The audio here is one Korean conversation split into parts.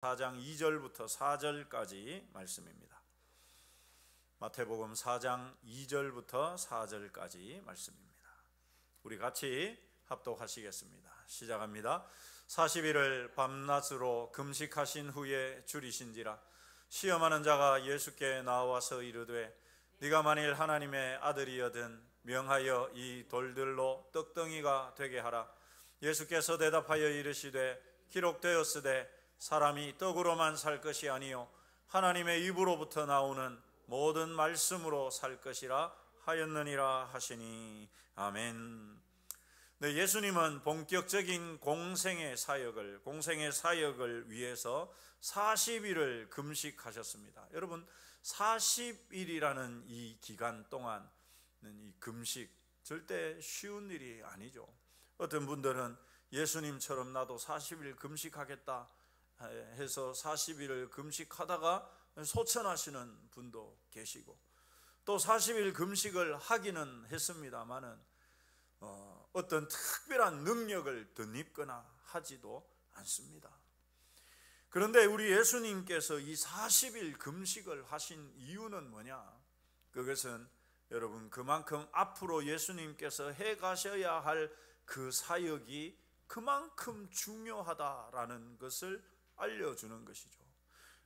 4장 2절부터 4절까지 말씀입니다. 마태복음 4장 2절부터 4절까지 말씀입니다. 우리 같이 합독하시겠습니다. 시작합니다. 40일을 밤낮으로 금식하신 후에 줄이신지라. 시험하는 자가 예수께 나와서 이르되 네가 만일 하나님의 아들이여든 명하여 이 돌들로 떡덩이가 되게 하라. 예수께서 대답하여 이르시되 기록되었으되 사람이 떡으로만 살 것이 아니요 하나님의 입으로부터 나오는 모든 말씀으로 살 것이라 하였느니라 하시니. 아멘. 네, 예수님은 본격적인 공생의 사역을 위해서 40일을 금식하셨습니다. 여러분, 40일이라는 이 기간 동안은 이 금식 절대 쉬운 일이 아니죠. 어떤 분들은 예수님처럼 나도 40일 금식하겠다 해서 40일을 금식하다가 소천하시는 분도 계시고, 또 40일 금식을 하기는 했습니다마는 어떤 특별한 능력을 덧입거나 하지도 않습니다. 그런데 우리 예수님께서 이 40일 금식을 하신 이유는 뭐냐? 그것은 여러분, 그만큼 앞으로 예수님께서 해 가셔야 할 그 사역이 그만큼 중요하다라는 것을 알려주는 것이죠.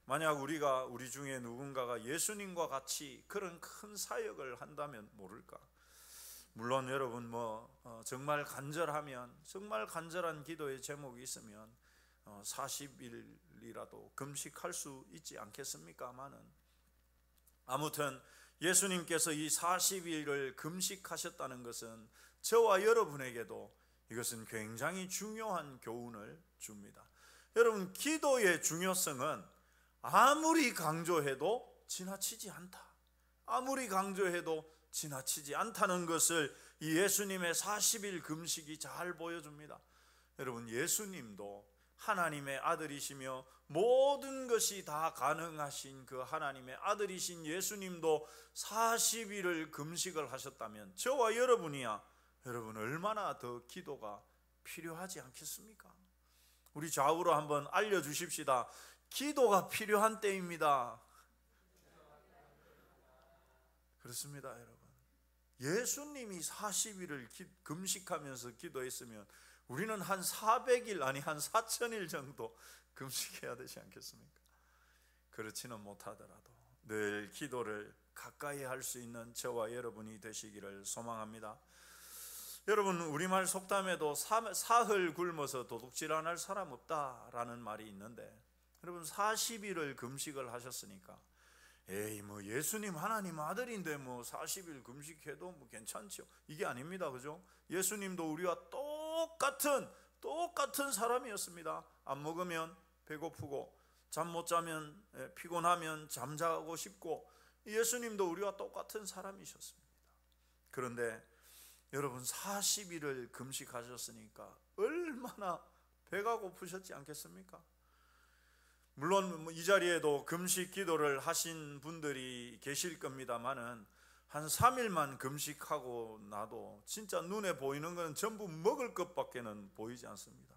만약 우리 중에 누군가가 예수님과 같이 그런 큰 사역을 한다면 모를까? 물론 여러분 정말 간절한 기도의 제목이 있으면 40일이라도 금식할 수 있지 않겠습니까마는, 아무튼 예수님께서 이 40일을 금식하셨다는 것은 저와 여러분에게도 이것은 굉장히 중요한 교훈을 줍니다. 여러분, 기도의 중요성은 아무리 강조해도 지나치지 않다는 것을 이 예수님의 40일 금식이 잘 보여줍니다. 여러분, 예수님도 하나님의 아들이시며 모든 것이 다 가능하신 그 하나님의 아들이신 예수님도 40일을 금식을 하셨다면 저와 여러분이야, 여러분 얼마나 더 기도가 필요하지 않겠습니까? 우리 좌우로 한번 알려주십시다. 기도가 필요한 때입니다. 그렇습니다, 여러분. 예수님이 40일을 금식하면서 기도했으면 우리는 한 400일 아니 한 4000일 정도 금식해야 되지 않겠습니까? 그렇지는 못하더라도 늘 기도를 가까이 할 수 있는 저와 여러분이 되시기를 소망합니다. 여러분, 우리말 속담에도 사흘 굶어서 도둑질 안 할 사람 없다라는 말이 있는데, 여러분 40일을 금식을 하셨으니까 예수님 하나님 아들인데 40일 금식해도 괜찮죠, 이게 아닙니다. 그죠? 예수님도 우리와 똑같은 사람이었습니다. 안 먹으면 배고프고, 잠 못 자면 피곤하면 잠자고 싶고, 예수님도 우리와 똑같은 사람이셨습니다. 그런데 여러분, 40일을 금식하셨으니까 얼마나 배가 고프셨지 않겠습니까? 물론 이 자리에도 금식 기도를 하신 분들이 계실 겁니다만은 한 3일만 금식하고 나도 진짜 눈에 보이는 건 전부 먹을 것밖에는 보이지 않습니다.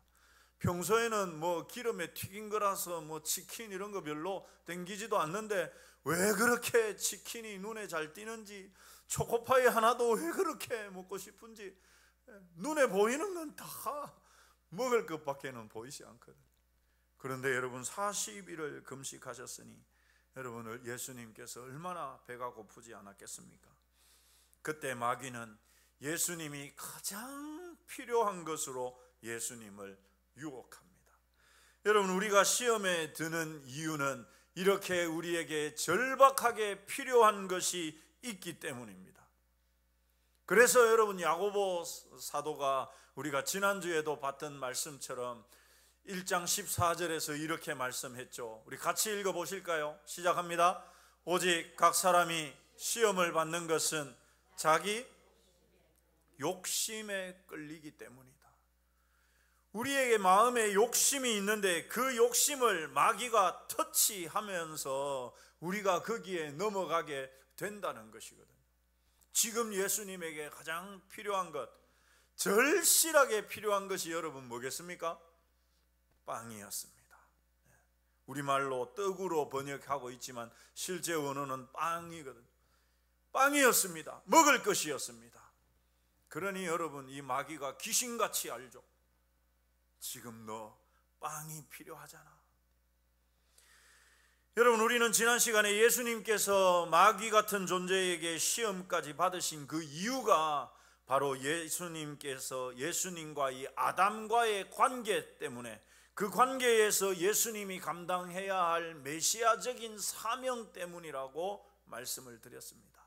평소에는 기름에 튀긴 거라서 치킨 이런 거 별로 땡기지도 않는데 왜 그렇게 치킨이 눈에 잘 띄는지, 초코파이 하나도 왜 그렇게 먹고 싶은지, 눈에 보이는 건 다 먹을 것밖에는 보이지 않거든. 그런데 여러분, 40일을 금식하셨으니 여러분을 예수님께서 얼마나 배가 고프지 않았겠습니까? 그때 마귀는 예수님이 가장 필요한 것으로 예수님을 유혹합니다. 여러분, 우리가 시험에 드는 이유는 이렇게 우리에게 절박하게 필요한 것이 있기 때문입니다. 그래서 여러분, 야고보 사도가 우리가 지난주에도 봤던 말씀처럼 1장 14절에서 이렇게 말씀했죠. 우리 같이 읽어보실까요? 시작합니다. 오직 각 사람이 시험을 받는 것은 자기 욕심에 끌리기 때문이다. 우리에게 마음에 욕심이 있는데 그 욕심을 마귀가 터치하면서 우리가 거기에 넘어가게 된다는 것이거든요. 지금 예수님에게 가장 필요한 것, 절실하게 필요한 것이 여러분 뭐겠습니까? 빵이었습니다. 우리말로 떡으로 번역하고 있지만 실제 원어는 빵이거든요. 빵이었습니다. 먹을 것이었습니다. 그러니 여러분, 이 마귀가 귀신같이 알죠. 지금 너 빵이 필요하잖아. 여러분, 우리는 지난 시간에 예수님께서 마귀 같은 존재에게 시험까지 받으신 그 이유가 바로 예수님과 이 아담과의 관계 때문에, 그 관계에서 예수님이 감당해야 할 메시아적인 사명 때문이라고 말씀을 드렸습니다.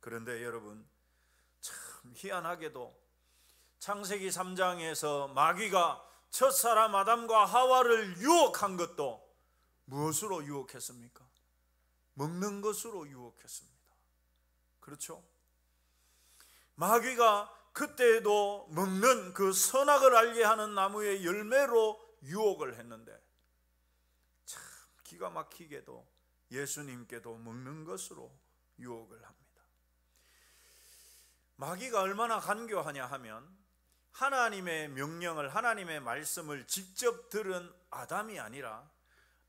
그런데 여러분, 참 희한하게도 창세기 3장에서 마귀가 첫사람 아담과 하와를 유혹한 것도 무엇으로 유혹했습니까? 먹는 것으로 유혹했습니다. 그렇죠? 마귀가 그때도 먹는 그 선악을 알게 하는 나무의 열매로 유혹을 했는데, 참 기가 막히게도 예수님께도 먹는 것으로 유혹을 합니다. 마귀가 얼마나 간교하냐 하면, 하나님의 명령을, 하나님의 말씀을 직접 들은 아담이 아니라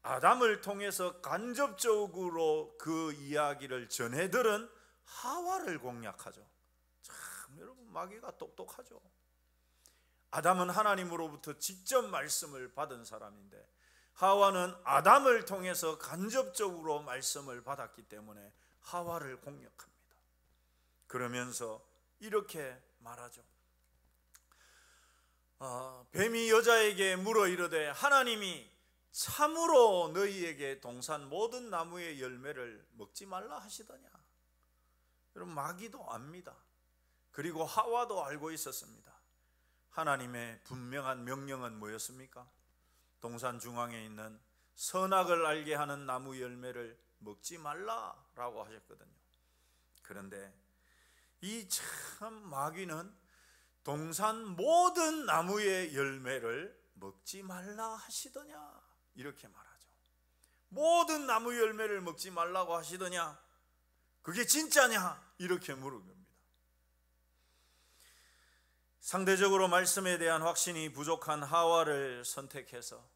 아담을 통해서 간접적으로 그 이야기를 전해 들은 하와를 공략하죠. 참 여러분, 마귀가 똑똑하죠. 아담은 하나님으로부터 직접 말씀을 받은 사람인데, 하와는 아담을 통해서 간접적으로 말씀을 받았기 때문에 하와를 공략합니다. 그러면서 이렇게 말하죠. 뱀이 여자에게 물어 이르되 하나님이 참으로 너희에게 동산 모든 나무의 열매를 먹지 말라 하시더냐. 여러분, 마귀도 압니다. 그리고 하와도 알고 있었습니다. 하나님의 분명한 명령은 뭐였습니까? 동산 중앙에 있는 선악을 알게 하는 나무 열매를 먹지 말라라고 하셨거든요. 그런데 이 참 마귀는 동산 모든 나무의 열매를 먹지 말라 하시더냐, 이렇게 말하죠. 모든 나무 열매를 먹지 말라고 하시더냐, 그게 진짜냐, 이렇게 물은 겁니다. 상대적으로 말씀에 대한 확신이 부족한 하와를 선택해서,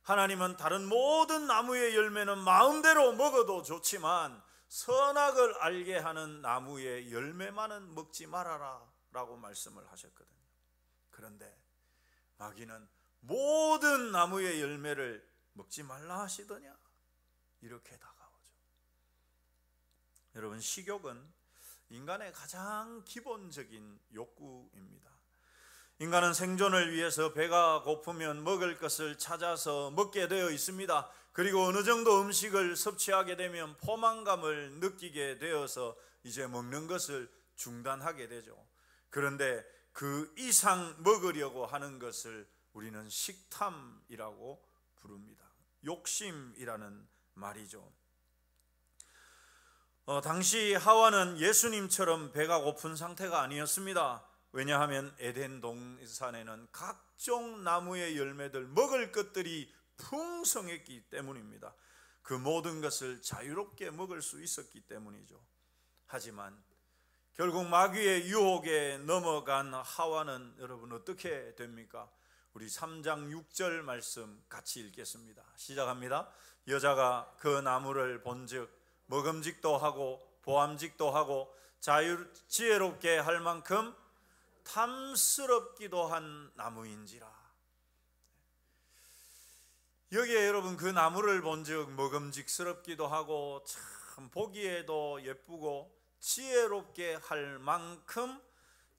하나님은 다른 모든 나무의 열매는 마음대로 먹어도 좋지만 선악을 알게 하는 나무의 열매만은 먹지 말아라 라고 말씀을 하셨거든요. 그런데 마귀는 모든 나무의 열매를 먹지 말라 하시더냐, 이렇게 다가오죠. 여러분, 식욕은 인간의 가장 기본적인 욕구입니다. 인간은 생존을 위해서 배가 고프면 먹을 것을 찾아서 먹게 되어 있습니다. 그리고 어느 정도 음식을 섭취하게 되면 포만감을 느끼게 되어서 이제 먹는 것을 중단하게 되죠. 그런데 그 이상 먹으려고 하는 것을 우리는 식탐이라고 부릅니다. 욕심이라는 말이죠. 당시 하와는 예수님처럼 배가 고픈 상태가 아니었습니다. 왜냐하면 에덴 동산에는 각종 나무의 열매들, 먹을 것들이 풍성했기 때문입니다. 그 모든 것을 자유롭게 먹을 수 있었기 때문이죠. 하지만 결국 마귀의 유혹에 넘어간 하와는 여러분 어떻게 됩니까? 우리 3장 6절 말씀 같이 읽겠습니다. 시작합니다. 여자가 그 나무를 본즉 먹음직도 하고 보암직도 하고 지혜롭게 할 만큼 탐스럽기도 한 나무인지라. 여기에 여러분, 그 나무를 본즉 먹음직스럽기도 하고 참 보기에도 예쁘고 지혜롭게 할 만큼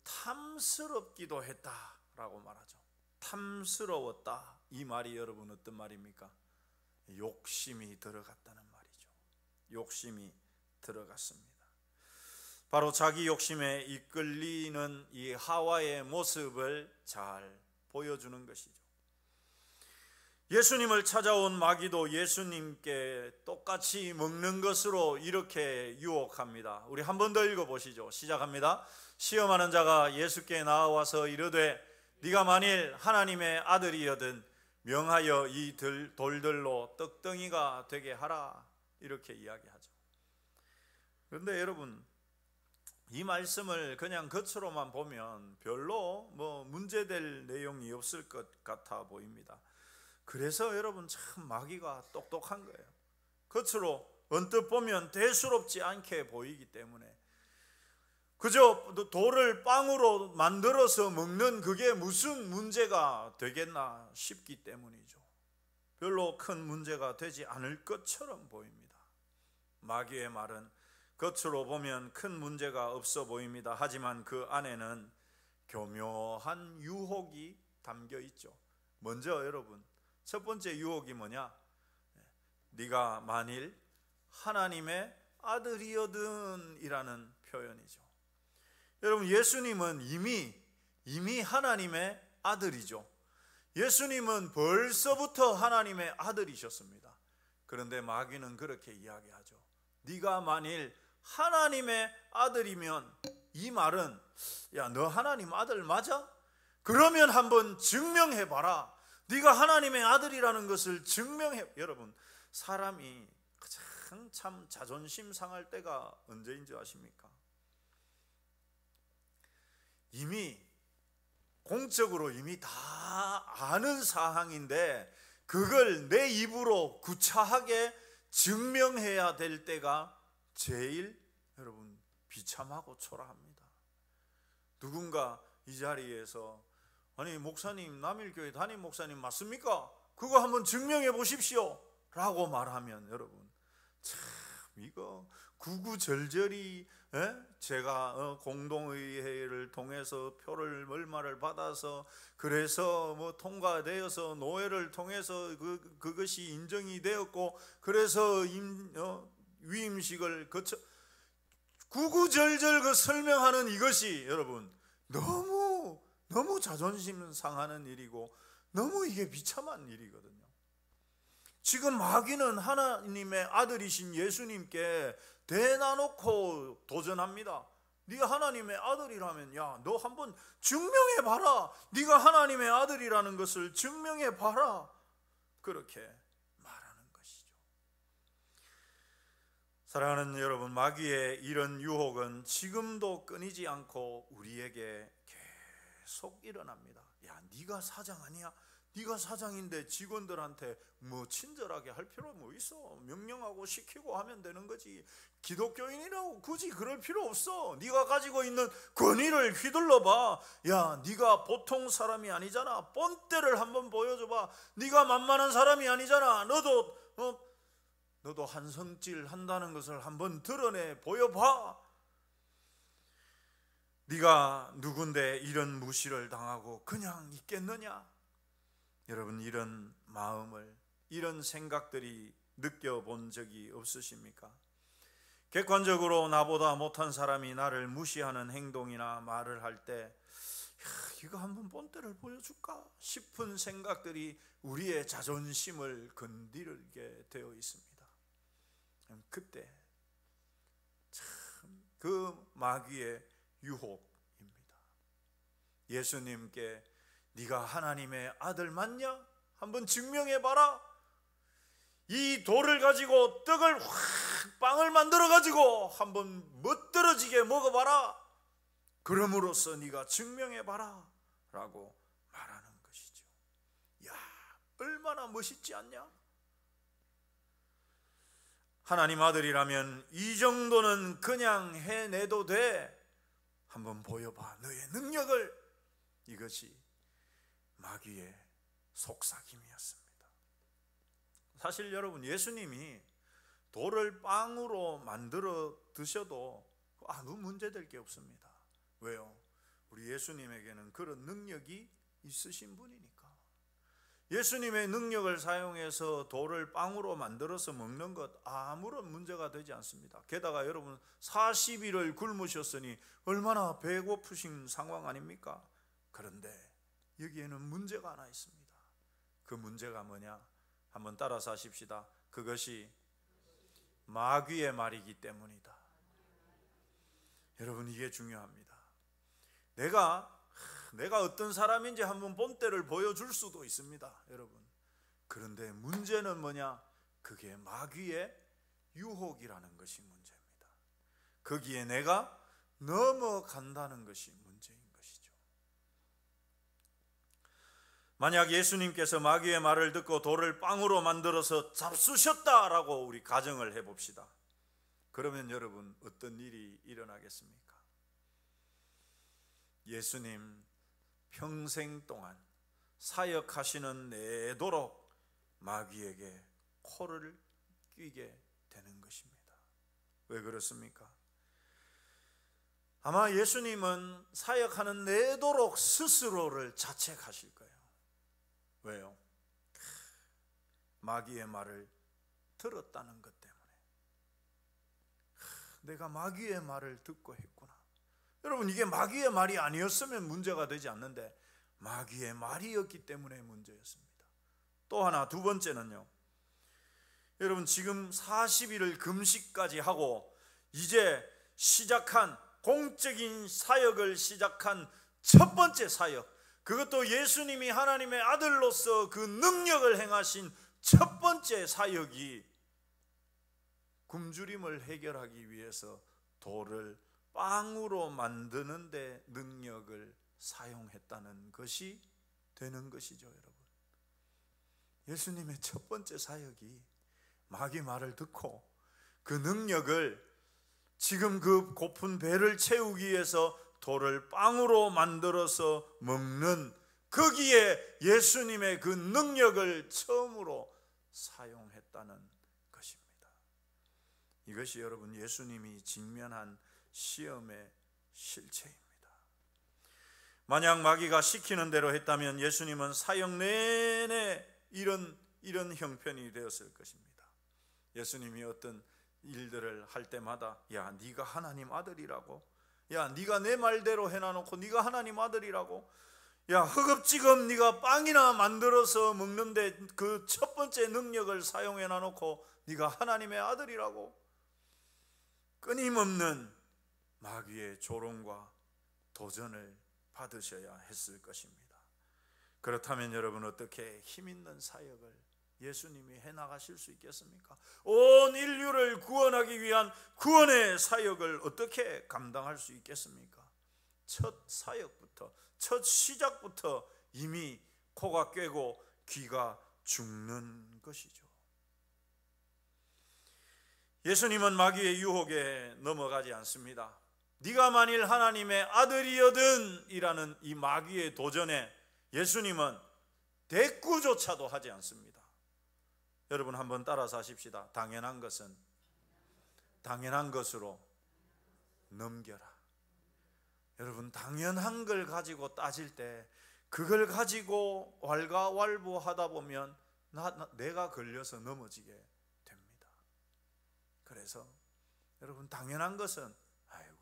탐스럽기도 했다라고 말하죠. 탐스러웠다, 이 말이 여러분 어떤 말입니까? 욕심이 들어갔다는 말이죠. 욕심이 들어갔습니다. 바로 자기 욕심에 이끌리는 이 하와의 모습을 잘 보여주는 것이죠. 예수님을 찾아온 마귀도 예수님께 똑같이 먹는 것으로 이렇게 유혹합니다. 우리 한 번 더 읽어보시죠. 시작합니다. 시험하는 자가 예수께 나와서 이르되 네가 만일 하나님의 아들이여든 명하여 이 돌들로 떡덩이가 되게 하라, 이렇게 이야기하죠. 그런데 여러분, 이 말씀을 그냥 겉으로만 보면 별로 문제될 내용이 없을 것 같아 보입니다. 그래서 여러분 참 마귀가 똑똑한 거예요. 겉으로 언뜻 보면 대수롭지 않게 보이기 때문에 그저 돌을 빵으로 만들어서 먹는 그게 무슨 문제가 되겠나 싶기 때문이죠. 별로 큰 문제가 되지 않을 것처럼 보입니다. 마귀의 말은 겉으로 보면 큰 문제가 없어 보입니다. 하지만 그 안에는 교묘한 유혹이 담겨 있죠. 먼저 여러분, 첫 번째 유혹이 뭐냐? 네가 만일 하나님의 아들이거든 이라는 표현이죠. 여러분, 예수님은 이미 하나님의 아들이죠. 예수님은 벌써부터 하나님의 아들이셨습니다. 그런데 마귀는 그렇게 이야기하죠. 네가 만일 하나님의 아들이면, 이 말은 야, 너 하나님 아들 맞아? 그러면 한번 증명해봐라. 네가 하나님의 아들이라는 것을 증명해. 여러분, 사람이 가장 참 자존심 상할 때가 언제인 줄 아십니까? 이미 공적으로 이미 다 아는 사항인데 그걸 내 입으로 구차하게 증명해야 될 때가 제일 여러분 비참하고 초라합니다. 누군가 이 자리에서 아니 목사님, 남일교회 담임 목사님 맞습니까? 그거 한번 증명해 보십시오 라고 말하면 여러분 참 이거 구구절절히 제가 공동의회를 통해서 표를 얼마를 받아서 그래서 뭐 통과되어서 노회를 통해서 그것이 인정이 되었고 그래서 위임식을 거쳐 구구절절 그 설명하는 이것이 여러분 너무 자존심 상하는 일이고 너무 이게 비참한 일이거든요. 지금 마귀는 하나님의 아들이신 예수님께 대놔놓고 도전합니다. 네가 하나님의 아들이라면 야, 너 한번 증명해봐라. 네가 하나님의 아들이라는 것을 증명해봐라. 그렇게 말하는 것이죠. 사랑하는 여러분, 마귀의 이런 유혹은 지금도 끊이지 않고 우리에게 계속 일어납니다. 야, 네가 사장 아니야? 네가 사장인데 직원들한테 뭐 친절하게 할 필요 뭐 있어? 명령하고 시키고 하면 되는 거지. 기독교인이라고 굳이 그럴 필요 없어. 네가 가지고 있는 권위를 휘둘러 봐. 야, 네가 보통 사람이 아니잖아. 본때를 한번 보여줘봐. 네가 만만한 사람이 아니잖아. 너도 한성질 한다는 것을 한번 드러내 보여봐. 네가 누군데 이런 무시를 당하고 그냥 있겠느냐? 여러분, 이런 마음을, 이런 생각들이 느껴본 적이 없으십니까? 객관적으로 나보다 못한 사람이 나를 무시하는 행동이나 말을 할 때 이거 한번 본때를 보여줄까 싶은 생각들이 우리의 자존심을 건드리게 되어 있습니다. 그때 참 그 마귀의 유혹입니다. 예수님께 네가 하나님의 아들 맞냐? 한번 증명해봐라. 이 돌을 가지고 떡을 확 빵을 만들어 가지고 한번 멋들어지게 먹어봐라. 그럼으로써 네가 증명해봐라 라고 말하는 것이죠. 야, 얼마나 멋있지 않냐? 하나님 아들이라면 이 정도는 그냥 해내도 돼. 한번 보여봐 너의 능력을. 이것이 마귀의 속삭임이었습니다. 사실 여러분, 예수님이 돌을 빵으로 만들어 드셔도 아무 문제될 게 없습니다. 왜요? 우리 예수님에게는 그런 능력이 있으신 분이니까. 예수님의 능력을 사용해서 돌을 빵으로 만들어서 먹는 것 아무런 문제가 되지 않습니다. 게다가 여러분 40일을 굶으셨으니 얼마나 배고프신 상황 아닙니까? 그런데 여기에는 문제가 하나 있습니다. 그 문제가 뭐냐? 한번 따라서 하십시다. 그것이 마귀의 말이기 때문이다. 여러분, 이게 중요합니다. 내가 어떤 사람인지 한번 본때를 보여줄 수도 있습니다, 여러분. 그런데 문제는 뭐냐? 그게 마귀의 유혹이라는 것이 문제입니다. 거기에 내가 넘어간다는 것이 문제인 것이죠. 만약 예수님께서 마귀의 말을 듣고 돌을 빵으로 만들어서 잡수셨다라고 우리 가정을 해봅시다. 그러면 여러분 어떤 일이 일어나겠습니까? 예수님 평생 동안 사역하시는 내도록 마귀에게 코를 끼게 되는 것입니다. 왜 그렇습니까? 아마 예수님은 사역하는 내도록 스스로를 자책하실 거예요. 왜요? 마귀의 말을 들었다는 것 때문에. 내가 마귀의 말을 듣고 했구나. 여러분, 이게 마귀의 말이 아니었으면 문제가 되지 않는데 마귀의 말이었기 때문에 문제였습니다. 또 하나, 두 번째는요, 여러분 지금 40일을 금식까지 하고 이제 시작한 공적인 사역을 시작한 첫 번째 사역, 그것도 예수님이 하나님의 아들로서 그 능력을 행하신 첫 번째 사역이 굶주림을 해결하기 위해서 돌을 빵으로 만드는 데 능력을 사용했다는 것이 되는 것이죠. 여러분, 예수님의 첫 번째 사역이 마귀 말을 듣고 그 능력을 지금 그 고픈 배를 채우기 위해서 돌을 빵으로 만들어서 먹는, 거기에 예수님의 그 능력을 처음으로 사용했다는 것입니다. 이것이 여러분 예수님이 직면한 시험의 실체입니다. 만약 마귀가 시키는 대로 했다면 예수님은 사역 내내 이런 형편이 되었을 것입니다. 예수님이 어떤 일들을 할 때마다, 야 네가 하나님 아들이라고, 야 네가 내 말대로 해놔놓고 네가 하나님 아들이라고, 야 허겁지겁 네가 빵이나 만들어서 먹는데 그 첫 번째 능력을 사용해놔놓고 네가 하나님의 아들이라고, 끊임없는 마귀의 조롱과 도전을 받으셔야 했을 것입니다. 그렇다면 여러분 어떻게 힘있는 사역을 예수님이 해나가실 수 있겠습니까? 온 인류를 구원하기 위한 구원의 사역을 어떻게 감당할 수 있겠습니까? 첫 사역부터, 첫 시작부터 이미 코가 꿰고 귀가 죽는 것이죠. 예수님은 마귀의 유혹에 넘어가지 않습니다. 네가 만일 하나님의 아들이여든 이라는 이 마귀의 도전에 예수님은 대꾸조차도 하지 않습니다. 여러분 한번 따라서 하십시다. 당연한 것은 당연한 것으로 넘겨라. 여러분, 당연한 걸 가지고 따질 때 그걸 가지고 왈가왈부하다 보면 내가 걸려서 넘어지게 됩니다. 그래서 여러분, 당연한 것은 아이고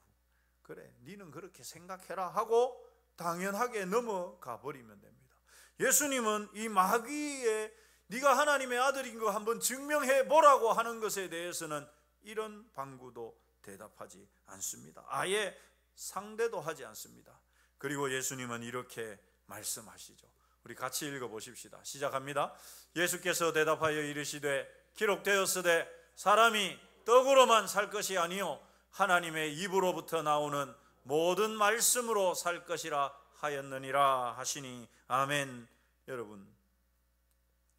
그래 니는 그렇게 생각해라 하고 당연하게 넘어가 버리면 됩니다. 예수님은 이 마귀의 네가 하나님의 아들인 거 한번 증명해 보라고 하는 것에 대해서는 이런 방구도 대답하지 않습니다. 아예 상대도 하지 않습니다. 그리고 예수님은 이렇게 말씀하시죠. 우리 같이 읽어보십시다. 시작합니다. 예수께서 대답하여 이르시되 기록되었으되 사람이 떡으로만 살 것이 아니요 하나님의 입으로부터 나오는 모든 말씀으로 살 것이라 하였느니라 하시니 아멘. 여러분,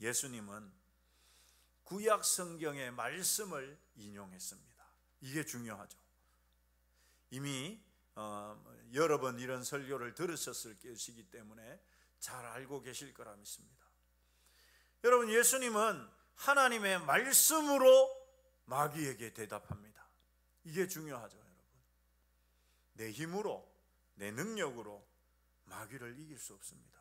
예수님은 구약 성경의 말씀을 인용했습니다. 이게 중요하죠. 이미 여러 번 이런 설교를 들으셨을 것이기 때문에 잘 알고 계실 거라 믿습니다. 여러분, 예수님은 하나님의 말씀으로 마귀에게 대답합니다. 이게 중요하죠. 여러분, 내 힘으로 내 능력으로 마귀를 이길 수 없습니다.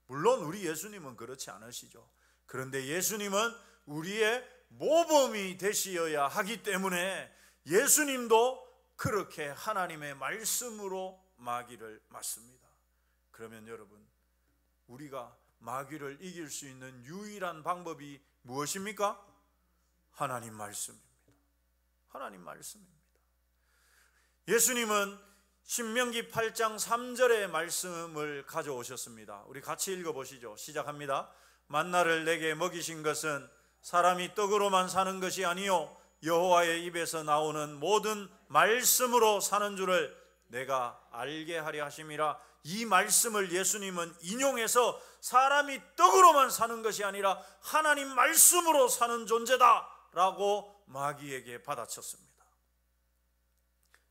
물론 우리 예수님은 그렇지 않으시죠. 그런데 예수님은 우리의 모범이 되시어야 하기 때문에 예수님도 그렇게 하나님의 말씀으로 마귀를 맞습니다. 그러면 여러분, 우리가 마귀를 이길 수 있는 유일한 방법이 무엇입니까? 하나님 말씀입니다. 하나님 말씀입니다. 예수님은 신명기 8장 3절의 말씀을 가져오셨습니다. 우리 같이 읽어보시죠. 시작합니다. 만나를 내게 먹이신 것은 사람이 떡으로만 사는 것이 아니요 여호와의 입에서 나오는 모든 말씀으로 사는 줄을 내가 알게 하려 하심이라. 이 말씀을 예수님은 인용해서 사람이 떡으로만 사는 것이 아니라 하나님 말씀으로 사는 존재다라고 마귀에게 받아쳤습니다.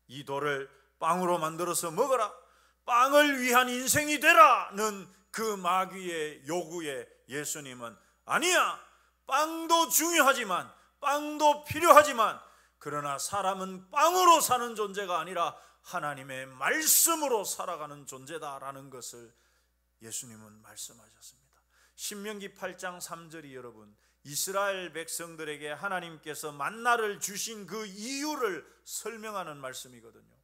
이 돌을 빵으로 만들어서 먹어라, 빵을 위한 인생이 되라는 그 마귀의 요구에 예수님은 아니야, 빵도 중요하지만, 빵도 필요하지만, 그러나 사람은 빵으로 사는 존재가 아니라 하나님의 말씀으로 살아가는 존재다라는 것을 예수님은 말씀하셨습니다. 신명기 8장 3절이 여러분, 이스라엘 백성들에게 하나님께서 만나를 주신 그 이유를 설명하는 말씀이거든요.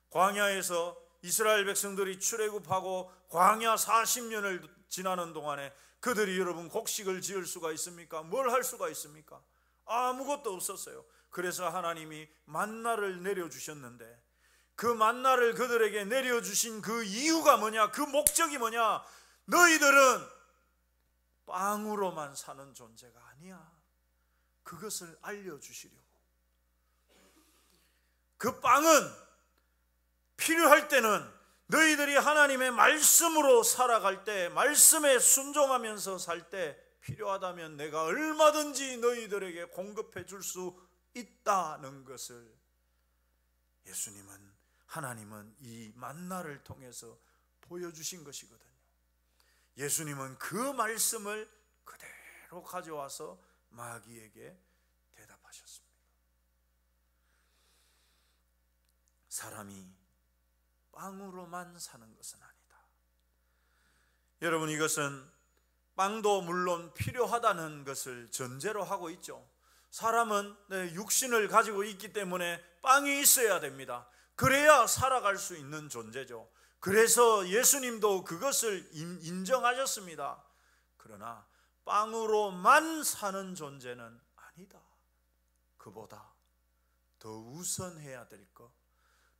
광야에서 이스라엘 백성들이 출애굽하고 광야 40년을 지나는 동안에 그들이 여러분 곡식을 지을 수가 있습니까? 뭘 할 수가 있습니까? 아무것도 없었어요. 그래서 하나님이 만나를 내려주셨는데, 그 만나를 그들에게 내려주신 그 이유가 뭐냐? 그 목적이 뭐냐? 너희들은 빵으로만 사는 존재가 아니야. 그것을 알려주시려고. 그 빵은 필요할 때는 너희들이 하나님의 말씀으로 살아갈 때, 말씀에 순종하면서 살 때 필요하다면 내가 얼마든지 너희들에게 공급해 줄 수 있다는 것을 예수님은, 하나님은 이 만나를 통해서 보여주신 것이거든요. 예수님은 그 말씀을 그대로 가져와서 마귀에게 대답하셨습니다. 사람이 빵으로만 사는 것은 아니다. 여러분, 이것은 빵도 물론 필요하다는 것을 전제로 하고 있죠. 사람은 육신을 가지고 있기 때문에 빵이 있어야 됩니다. 그래야 살아갈 수 있는 존재죠. 그래서 예수님도 그것을 인정하셨습니다. 그러나 빵으로만 사는 존재는 아니다. 그보다 더 우선해야 될 것,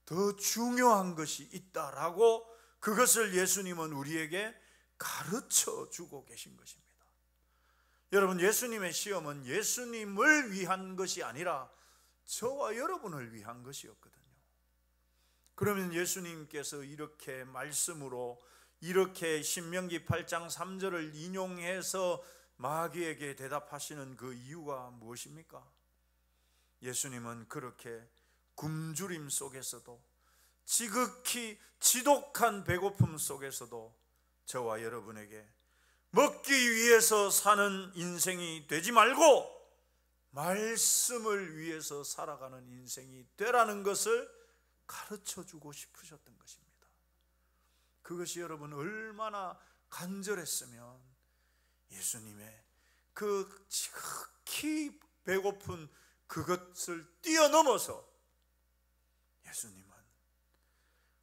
더 중요한 것이 있다라고 그것을 예수님은 우리에게 가르쳐 주고 계신 것입니다. 여러분, 예수님의 시험은 예수님을 위한 것이 아니라 저와 여러분을 위한 것이었거든요. 그러면 예수님께서 이렇게 말씀으로, 이렇게 신명기 8장 3절을 인용해서 마귀에게 대답하시는 그 이유가 무엇입니까? 예수님은 그렇게 굶주림 속에서도, 지극히 지독한 배고픔 속에서도 저와 여러분에게 먹기 위해서 사는 인생이 되지 말고 말씀을 위해서 살아가는 인생이 되라는 것을 가르쳐 주고 싶으셨던 것입니다. 그것이 여러분 얼마나 간절했으면 예수님의 그 지극히 배고픈 그것을 뛰어넘어서 예수님은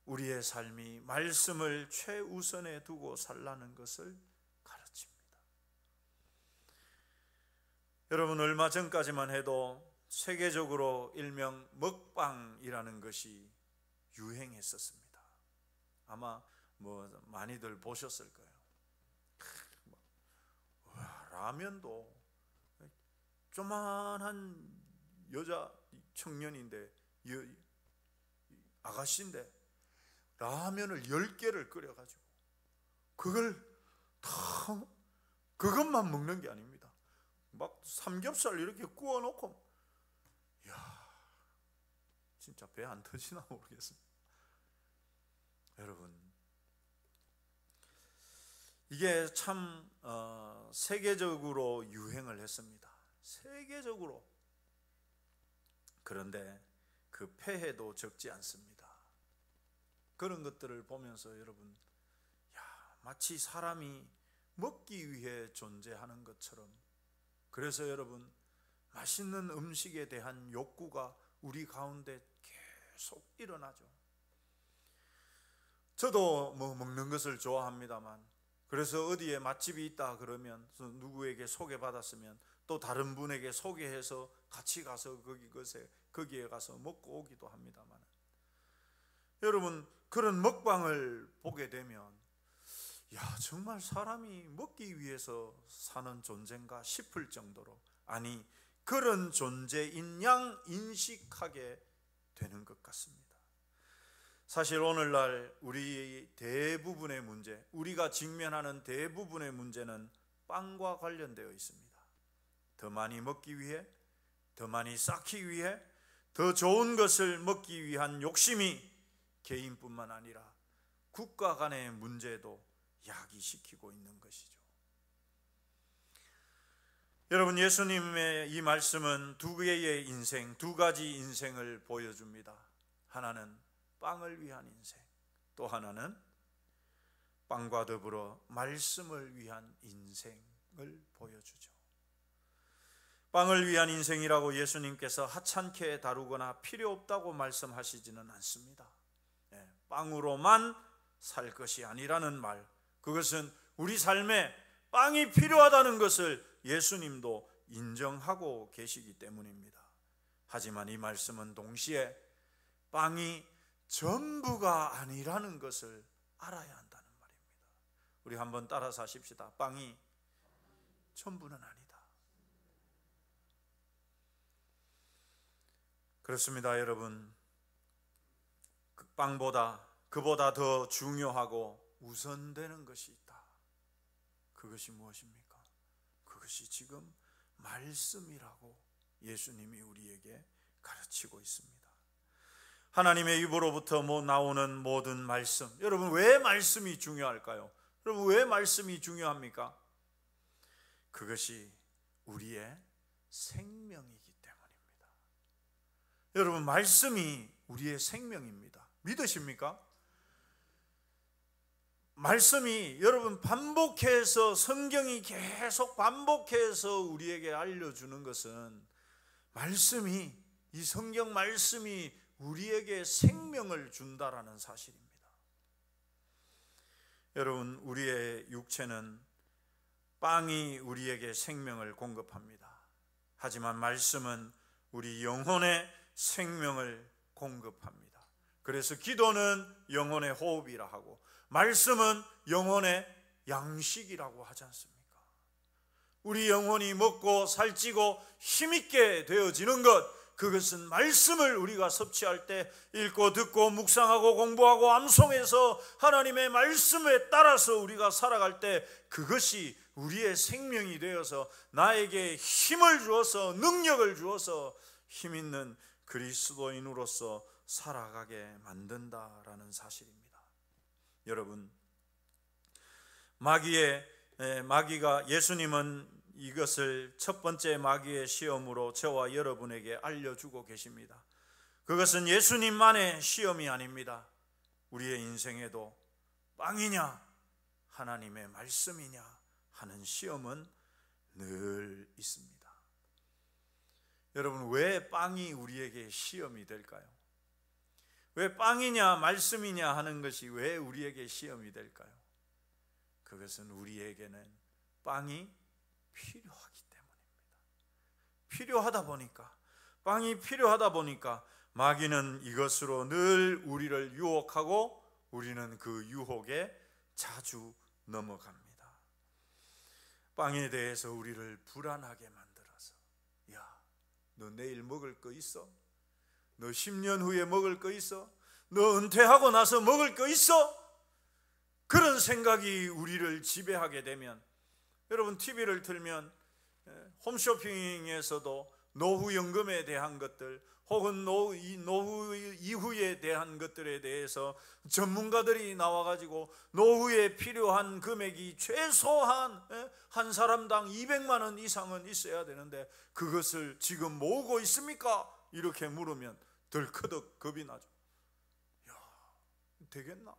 우리의 삶이 말씀을 최우선에 두고 살라는 것을 가르칩니다. 여러분, 얼마 전까지만 해도 세계적으로 일명 먹방이라는 것이 유행했었습니다. 아마 많이들 보셨을 거예요. 라면도 조만한 여자 청년인데, 아가씨인데 라면을 10개를 끓여가지고 그걸 다, 그것만 먹는 게 아닙니다. 막 삼겹살 이렇게 구워놓고, 이야, 진짜 배 안 터지나 모르겠습니다. 여러분, 이게 참 세계적으로 유행을 했습니다. 세계적으로. 그런데 그 폐해도 적지 않습니다. 그런 것들을 보면서 여러분, 마치 사람이 먹기 위해 존재하는 것처럼, 그래서 여러분, 맛있는 음식에 대한 욕구가 우리 가운데 계속 일어나죠. 저도 먹는 것을 좋아합니다만, 그래서 어디에 맛집이 있다 그러면, 누구에게 소개받았으면 또 다른 분에게 소개해서 같이 가서 거기에 가서 먹고 오기도 합니다만, 여러분, 그런 먹방을 보게 되면 정말 사람이 먹기 위해서 사는 존재인가 싶을 정도로, 아니, 그런 존재인 양 인식하게 되는 것 같습니다. 사실 오늘날 우리 대부분의 문제, 우리가 직면하는 대부분의 문제는 빵과 관련되어 있습니다. 더 많이 먹기 위해, 더 많이 쌓기 위해, 더 좋은 것을 먹기 위한 욕심이 개인뿐만 아니라 국가 간의 문제도 야기시키고 있는 것이죠. 여러분, 예수님의 이 말씀은 두 개의 인생, 두 가지 인생을 보여줍니다. 하나는 빵을 위한 인생, 또 하나는 빵과 더불어 말씀을 위한 인생을 보여주죠. 빵을 위한 인생이라고 예수님께서 하찮게 다루거나 필요 없다고 말씀하시지는 않습니다. 빵으로만 살 것이 아니라는 말, 그것은 우리 삶에 빵이 필요하다는 것을 예수님도 인정하고 계시기 때문입니다. 하지만 이 말씀은 동시에 빵이 전부가 아니라는 것을 알아야 한다는 말입니다. 우리 한번 따라서 하십시다. 빵이 전부는 아니다. 그렇습니다, 여러분. 빵보다, 그보다 더 중요하고 우선되는 것이 있다. 그것이 무엇입니까? 그것이 지금 말씀이라고 예수님이 우리에게 가르치고 있습니다. 하나님의 입으로부터 나오는 모든 말씀, 여러분, 왜 말씀이 중요할까요? 여러분, 왜 말씀이 중요합니까? 그것이 우리의 생명이기 때문입니다. 여러분, 말씀이 우리의 생명입니다. 믿으십니까? 말씀이, 여러분, 반복해서, 성경이 계속 반복해서 우리에게 알려주는 것은 말씀이, 이 성경 말씀이 우리에게 생명을 준다라는 사실입니다. 여러분, 우리의 육체는 빵이 우리에게 생명을 공급합니다. 하지만 말씀은 우리 영혼의 생명을 공급합니다. 그래서 기도는 영혼의 호흡이라 하고, 말씀은 영혼의 양식이라고 하지 않습니까? 우리 영혼이 먹고 살찌고 힘있게 되어지는 것, 그것은 말씀을 우리가 섭취할 때, 읽고 듣고 묵상하고 공부하고 암송해서 하나님의 말씀에 따라서 우리가 살아갈 때, 그것이 우리의 생명이 되어서 나에게 힘을 주어서, 능력을 주어서 힘있는 그리스도인으로서 살아가게 만든다라는 사실입니다. 여러분, 마귀가, 예수님은 이것을 첫 번째 마귀의 시험으로 저와 여러분에게 알려주고 계십니다. 그것은 예수님만의 시험이 아닙니다. 우리의 인생에도 빵이냐 하나님의 말씀이냐 하는 시험은 늘 있습니다. 여러분, 왜 빵이 우리에게 시험이 될까요? 왜 빵이냐 말씀이냐 하는 것이 왜 우리에게 시험이 될까요? 그것은 우리에게는 빵이 필요하기 때문입니다. 빵이 필요하다 보니까 마귀는 이것으로 늘 우리를 유혹하고, 우리는 그 유혹에 자주 넘어갑니다. 빵에 대해서 우리를 불안하게 만들어서, 야, 너 내일 먹을 거 있어? 너 10년 후에 먹을 거 있어? 너 은퇴하고 나서 먹을 거 있어? 그런 생각이 우리를 지배하게 되면, 여러분, TV를 틀면 홈쇼핑에서도 노후연금에 대한 것들, 혹은 노후 이후에 대한 것들에 대해서 전문가들이 나와가지고 노후에 필요한 금액이 최소한 한 사람당 200만 원 이상은 있어야 되는데 그것을 지금 모으고 있습니까? 이렇게 물으면 덜커덕 겁이 나죠. 야, 되겠나?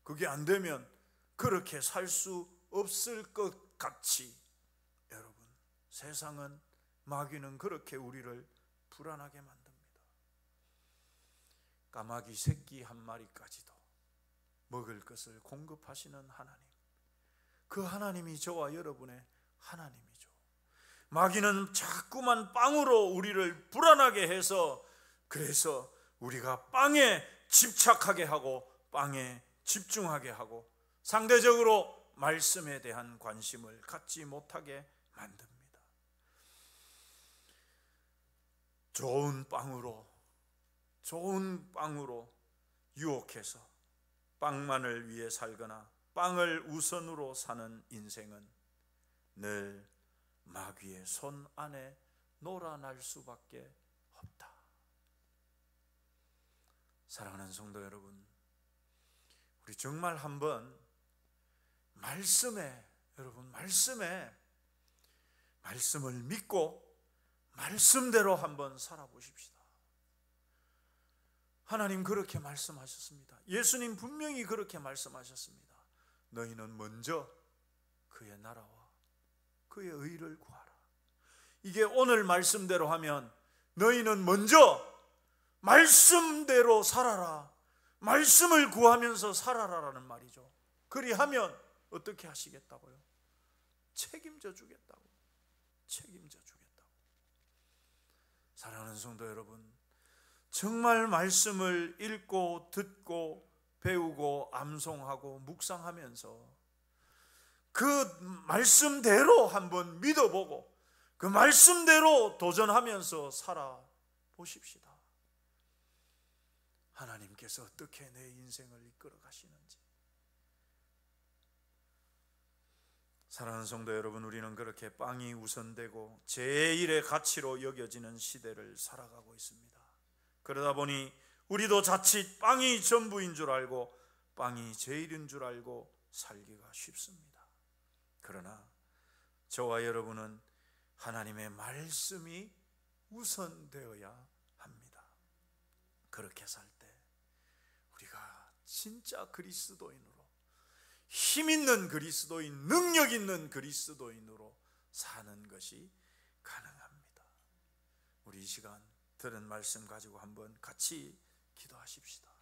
그게 안 되면 그렇게 살 수 없을 것 같이, 여러분, 세상은, 마귀는 그렇게 우리를 불안하게 만듭니다. 까마귀 새끼 한 마리까지도 먹을 것을 공급하시는 하나님, 그 하나님이 저와 여러분의 하나님이죠. 마귀는 자꾸만 빵으로 우리를 불안하게 해서, 그래서 우리가 빵에 집착하게 하고 빵에 집중하게 하고 상대적으로 말씀에 대한 관심을 갖지 못하게 만듭니다. 좋은 빵으로 유혹해서 빵만을 위해 살거나 빵을 우선으로 사는 인생은 늘 마귀의 손 안에 놀아날 수밖에 없다. 사랑하는 성도 여러분, 우리 정말 한번 말씀을 믿고 말씀대로 한번 살아보십시다. 하나님 그렇게 말씀하셨습니다. 예수님 분명히 그렇게 말씀하셨습니다. 너희는 먼저 그의 나라와 그의 의를 구하라. 이게 오늘 말씀대로 하면 너희는 먼저 말씀대로 살아라, 말씀을 구하면서 살아라라는 말이죠. 그리하면 어떻게 하시겠다고요? 책임져 주겠다고. 사랑하는 성도 여러분, 정말 말씀을 읽고 듣고 배우고 암송하고 묵상하면서 그 말씀대로 한번 믿어보고 그 말씀대로 도전하면서 살아보십시다. 하나님께서 어떻게 내 인생을 이끌어 가시는지. 사랑하는 성도 여러분, 우리는 그렇게 빵이 우선되고 제일의 가치로 여겨지는 시대를 살아가고 있습니다. 그러다 보니 우리도 자칫 빵이 전부인 줄 알고 빵이 제일인 줄 알고 살기가 쉽습니다. 그러나 저와 여러분은 하나님의 말씀이 우선되어야 합니다. 그렇게 살 때 우리가 진짜 그리스도인으로, 힘 있는 그리스도인, 능력 있는 그리스도인으로 사는 것이 가능합니다. 우리 이 시간 들은 말씀 가지고 한번 같이 기도하십시다.